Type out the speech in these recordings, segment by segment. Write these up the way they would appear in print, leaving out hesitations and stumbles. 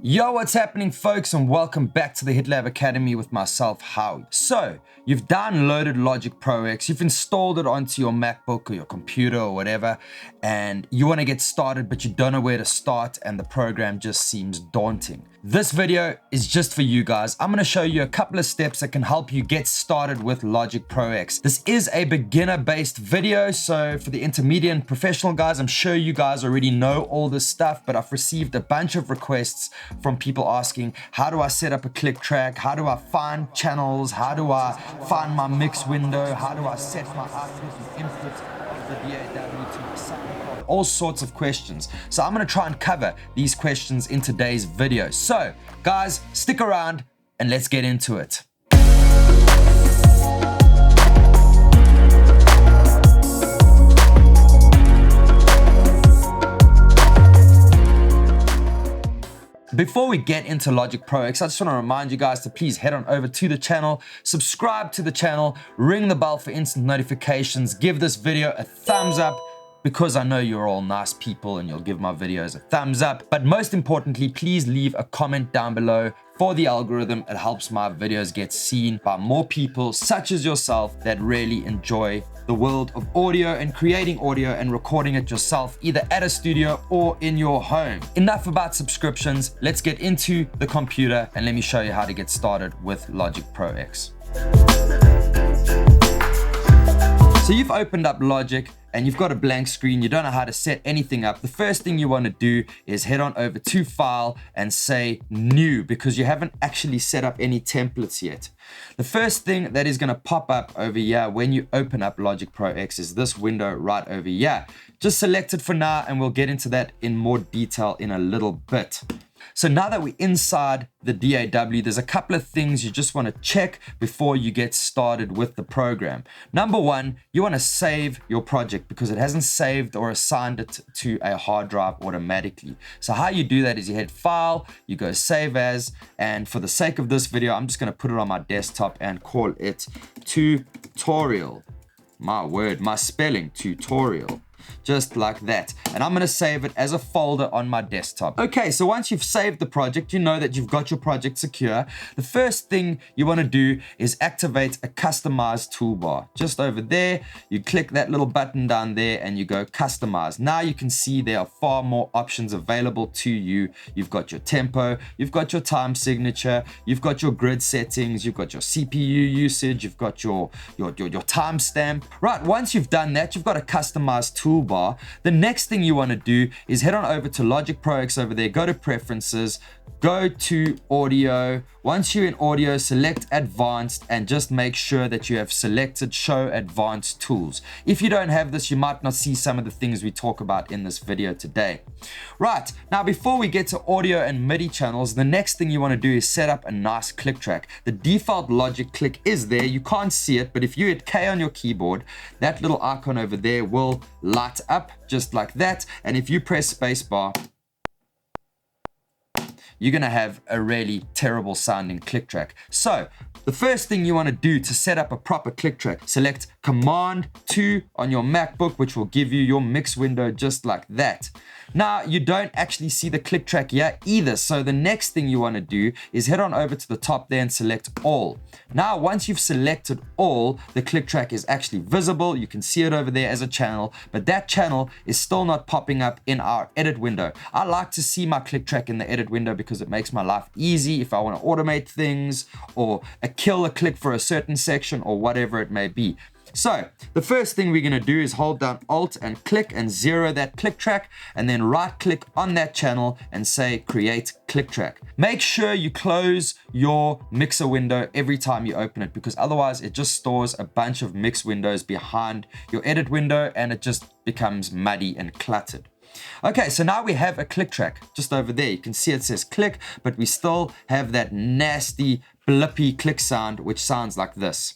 Yo, what's happening, folks, and welcome back to the HitLab Academy with myself, Howie. So, you've downloaded Logic Pro X, you've installed it onto your MacBook or your computer or whatever, and you want to get started, but you don't know where to start, and the program just seems daunting. This video is just for you guys. I'm going to show you a couple of steps that can help you get started with Logic Pro X. This is a beginner-based video, so for the intermediate and professional guys, I'm sure you guys already know all this stuff, but I've received a bunch of requests from people asking, how do I set up a click track? How do I find channels? How do I find my mix window? How do I set my output and input of the DAW to my soundcard? All sorts of questions. So I'm going to try and cover these questions in today's video. So guys, stick around and let's get into it. Before we get into Logic Pro X, I just want to remind you guys to please head on over to the channel, subscribe to the channel, ring the bell for instant notifications, give this video a thumbs up, because I know you're all nice people and you'll give my videos a thumbs up. But most importantly, please leave a comment down below for the algorithm. It helps my videos get seen by more people such as yourself that really enjoy the world of audio and creating audio and recording it yourself, either at a studio or in your home. Enough about subscriptions. Let's get into the computer and let me show you how to get started with Logic Pro X. So you've opened up Logic and you've got a blank screen, you don't know how to set anything up. The first thing you want to do is head on over to File and say New, because you haven't actually set up any templates yet. The first thing that is going to pop up over here when you open up Logic Pro X is this window right over here. Just select it for now and we'll get into that in more detail in a little bit. So now that we're inside the DAW, there's a couple of things you just want to check before you get started with the program. Number one, you want to save your project because it hasn't saved or assigned it to a hard drive automatically. So how you do that is you hit File, you go Save As, and for the sake of this video, I'm just going to put it on my desktop and call it Tutorial. My word, my spelling, Tutorial. Just like that. And I'm going to save it as a folder on my desktop. Okay, so once you've saved the project, you know that you've got your project secure. The first thing you want to do is activate a customize toolbar. Just over there, you click that little button down there and you go customize. Now you can see there are far more options available to you. You've got your tempo, you've got your time signature, you've got your grid settings, you've got your CPU usage, you've got your timestamp. Right, once you've done that, you've got a customized toolbar. The next thing you want to do is head on over to Logic Pro X over there, go to Preferences, go to Audio. Once you're in Audio, select Advanced and just make sure that you have selected Show Advanced Tools. If you don't have this, you might not see some of the things we talk about in this video today. Right, now before we get to audio and MIDI channels, the next thing you want to do is set up a nice click track. The default Logic click is there, you can't see it, but if you hit K on your keyboard, that little icon over there will light up just like that, and if you press spacebar, you're going to have a really terrible sounding click track. So the first thing you want to do to set up a proper click track, select Command 2 on your MacBook, which will give you your mix window just like that. Now you don't actually see the click track here either, so the next thing you want to do is head on over to the top there and select All. Now once you've selected All, the click track is actually visible. You can see it over there as a channel, but that channel is still not popping up in our edit window. I like to see my click track in the edit window because it makes my life easy if I want to automate things or kill a click for a certain section or whatever it may be. So the first thing we're going to do is hold down Alt and click and zero that click track, and then right click on that channel and say create click track. Make sure you close your mixer window every time you open it, because otherwise it just stores a bunch of mix windows behind your edit window and it just becomes muddy and cluttered. Okay, so now we have a click track just over there. You can see it says click, but we still have that nasty blippy click sound, which sounds like this.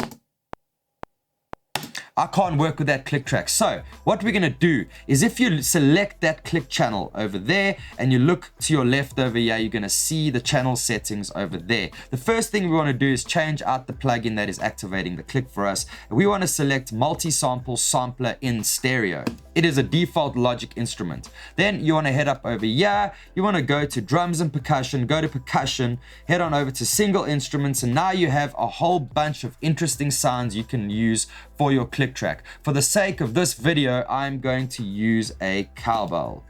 I can't work with that click track. So what we're gonna do is if you select that click channel over there and you look to your left over here, you're gonna see the channel settings over there. The first thing we wanna do is change out the plugin that is activating the click for us. We wanna select multi-sample sampler in stereo. It is a default Logic instrument. Then you wanna head up over here, you wanna go to drums and percussion, go to percussion, head on over to single instruments, and now you have a whole bunch of interesting sounds you can use for your click track. For the sake of this video, I'm going to use a cowbell.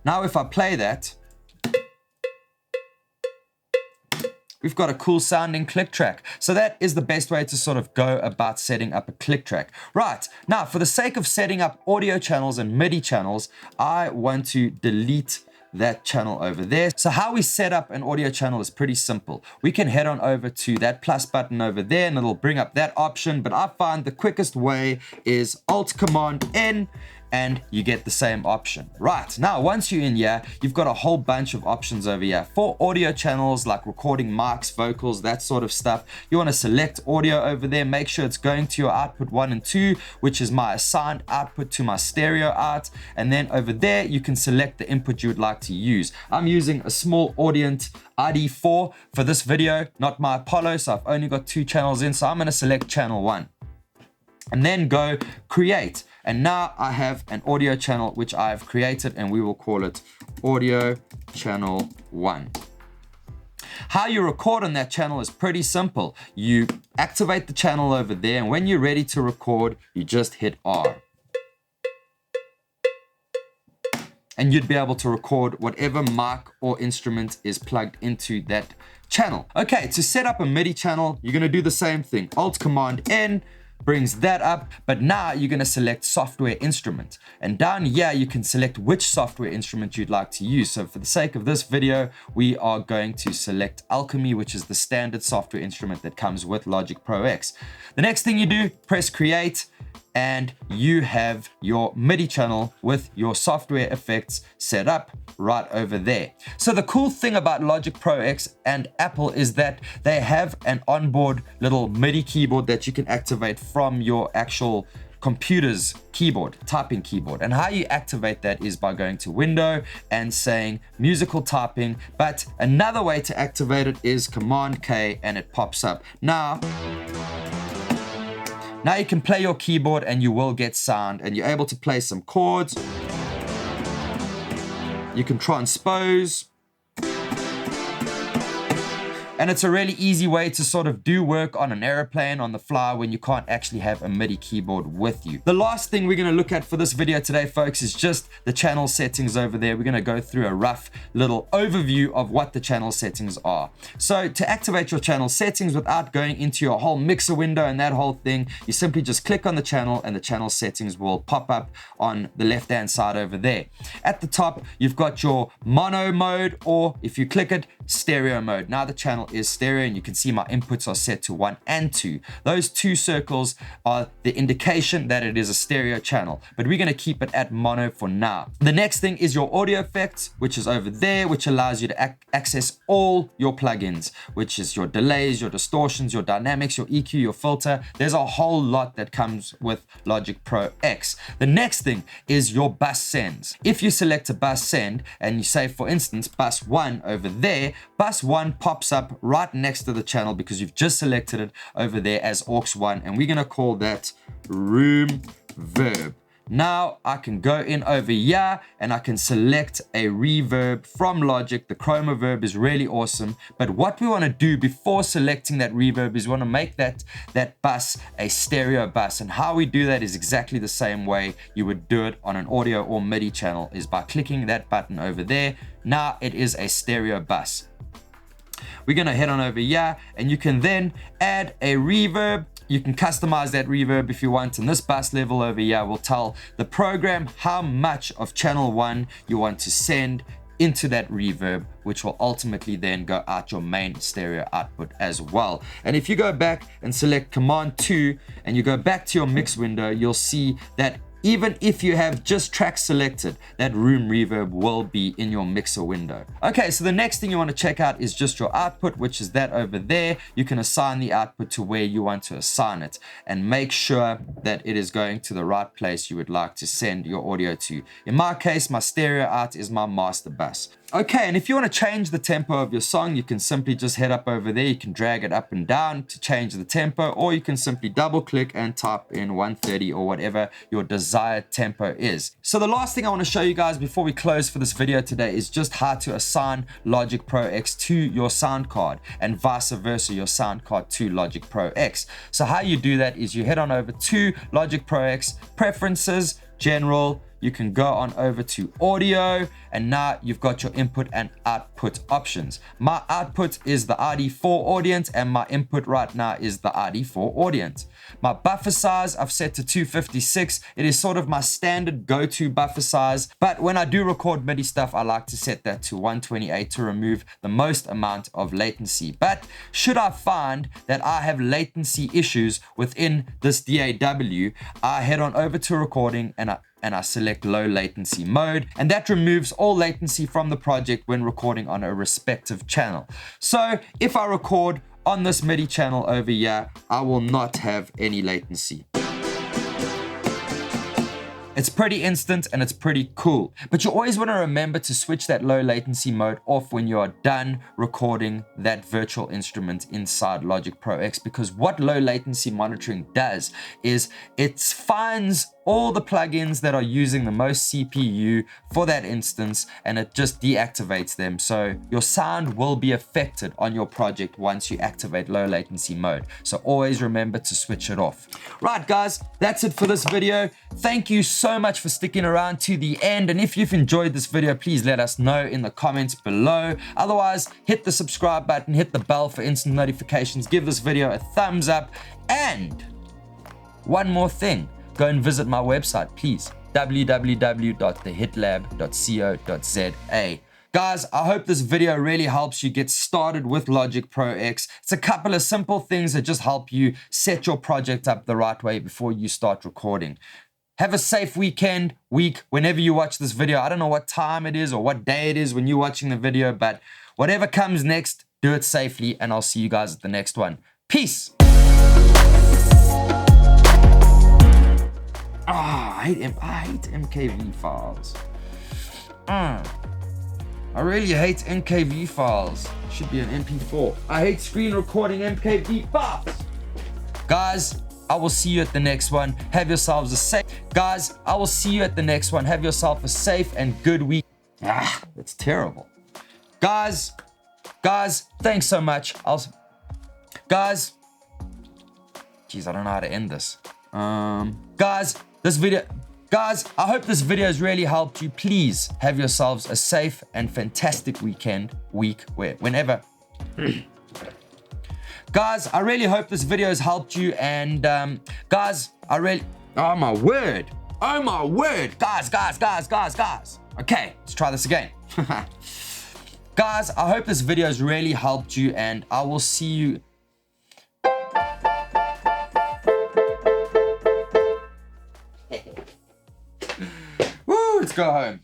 Now if I play that, we've got a cool sounding click track. So that is the best way to sort of go about setting up a click track. Right, now for the sake of setting up audio channels and MIDI channels, I want to delete that channel over there. So how we set up an audio channel is pretty simple. We can head on over to that plus button over there and it'll bring up that option, but I find the quickest way is Alt-Command-N and you get the same option. Right, now once you're in here, you've got a whole bunch of options over here. For audio channels like recording mics, vocals, that sort of stuff, you want to select audio over there, make sure it's going to your output 1 and 2, which is my assigned output to my stereo out, and then over there you can select the input you would like to use. I'm using a small Audient ID4 for this video, not my Apollo, so I've only got 2 channels in, so I'm going to select channel 1. And then go create. And now I have an audio channel which I've created and we will call it audio channel 1. How you record on that channel is pretty simple. You activate the channel over there and when you're ready to record, you just hit R. And you'd be able to record whatever mic or instrument is plugged into that channel. Okay, to set up a MIDI channel, you're gonna do the same thing. Alt-Command-N brings that up, but now you're going to select software instrument, and down here you can select which software instrument you'd like to use. So for the sake of this video, we are going to select Alchemy, which is the standard software instrument that comes with Logic Pro X. The next thing you do, press create, and you have your MIDI channel with your software effects set up right over there. So the cool thing about Logic Pro X and Apple is that they have an onboard little MIDI keyboard that you can activate from your actual computer's keyboard, typing keyboard. And how you activate that is by going to Window and saying musical typing. But another way to activate it is Command K and it pops up. Now you can play your keyboard and you will get sound, and you're able to play some chords. You can transpose. And it's a really easy way to sort of do work on an airplane on the fly when you can't actually have a MIDI keyboard with you. The last thing we're going to look at for this video today, folks, is just the channel settings over there. We're going to go through a rough little overview of what the channel settings are. So to activate your channel settings without going into your whole mixer window and that whole thing, you simply just click on the channel and the channel settings will pop up on the left-hand side over there. At the top, you've got your mono mode, or if you click it, stereo mode. Now the channel is stereo and you can see my inputs are set to 1 and 2. Those 2 circles are the indication that it is a stereo channel, but we're going to keep it at mono for now. The next thing is your audio effects, which is over there, which allows you to access all your plugins, which is your delays, your distortions, your dynamics, your EQ, your filter. There's a whole lot that comes with Logic Pro X. The next thing is your bus sends. If you select a bus send and you say, for instance, bus 1 over there, bus 1 pops up right next to the channel because you've just selected it over there as aux 1, and we're going to call that room verb. Now I can go in over here and I can select a reverb from Logic. The chroma verb is really awesome, but what we want to do before selecting that reverb is we want to make that bus a stereo bus, and how we do that is exactly the same way you would do it on an audio or MIDI channel, is by clicking that button over there. Now it is a stereo bus. We're going to head on over here and you can then add a reverb. You can customize that reverb if you want, and this bus level over here will tell the program how much of channel 1 you want to send into that reverb, which will ultimately then go out your main stereo output as well. And if you go back and select Command 2 and you go back to your mix window, you'll see that Even if you have just tracks selected, that room reverb will be in your mixer window. Okay, so the next thing you want to check out is just your output, which is that over there. You can assign the output to where you want to assign it and make sure that it is going to the right place you would like to send your audio to. In my case, my stereo out is my master bus. Okay, and if you want to change the tempo of your song, you can simply just head up over there. You can drag it up and down to change the tempo, or you can simply double click and type in 130 or whatever your desired tempo is. So the last thing I want to show you guys before we close for this video today is just how to assign Logic Pro X to your sound card and vice versa, your sound card to Logic Pro X. So how you do that is you head on over to Logic Pro X, Preferences, General. You can go on over to audio, and now you've got your input and output options. My output is the ID4 audience, and my input right now is the ID4 audience. My buffer size I've set to 256. It is sort of my standard go-to buffer size, but when I do record MIDI stuff, I like to set that to 128 to remove the most amount of latency. But should I find that I have latency issues within this DAW, I head on over to recording and I select low latency mode, and that removes all latency from the project when recording on a respective channel. So if I record on this MIDI channel over here, I will not have any latency. It's pretty instant and it's pretty cool, but you always want to remember to switch that low latency mode off when you are done recording that virtual instrument inside Logic Pro X, because what low latency monitoring does is it finds all the plugins that are using the most CPU for that instance, and it just deactivates them. So your sound will be affected on your project once you activate low latency mode. So always remember to switch it off. Right guys, that's it for this video. Thank you so much for sticking around to the end. And if you've enjoyed this video, please let us know in the comments below. Otherwise, hit the subscribe button, hit the bell for instant notifications, give this video a thumbs up, and one more thing. Go and visit my website, please. www.thehitlab.co.za. Guys, I hope this video really helps you get started with Logic Pro X. It's a couple of simple things that just help you set your project up the right way before you start recording. Have a safe week, whenever you watch this video. I don't know what time it is or what day it is when you're watching the video, but whatever comes next, do it safely, and I'll see you guys at the next one. Peace. I hate MKV files. I really hate MKV files. It should be an MP4. I hate screen recording MKV files. Guys, I will see you at the next one. Have yourselves a safe... Guys, I will see you at the next one. Have yourself a safe and good week. That's terrible. Guys, thanks so much. Guys, jeez, I don't know how to end this. Guys, I hope this video has really helped you. Please have yourselves a safe and fantastic whenever. Guys, I really hope this video has helped you, and guys, oh my word, guys. Okay, let's try this again. Guys, I hope this video has really helped you, and I will see you. Woo, let's go home.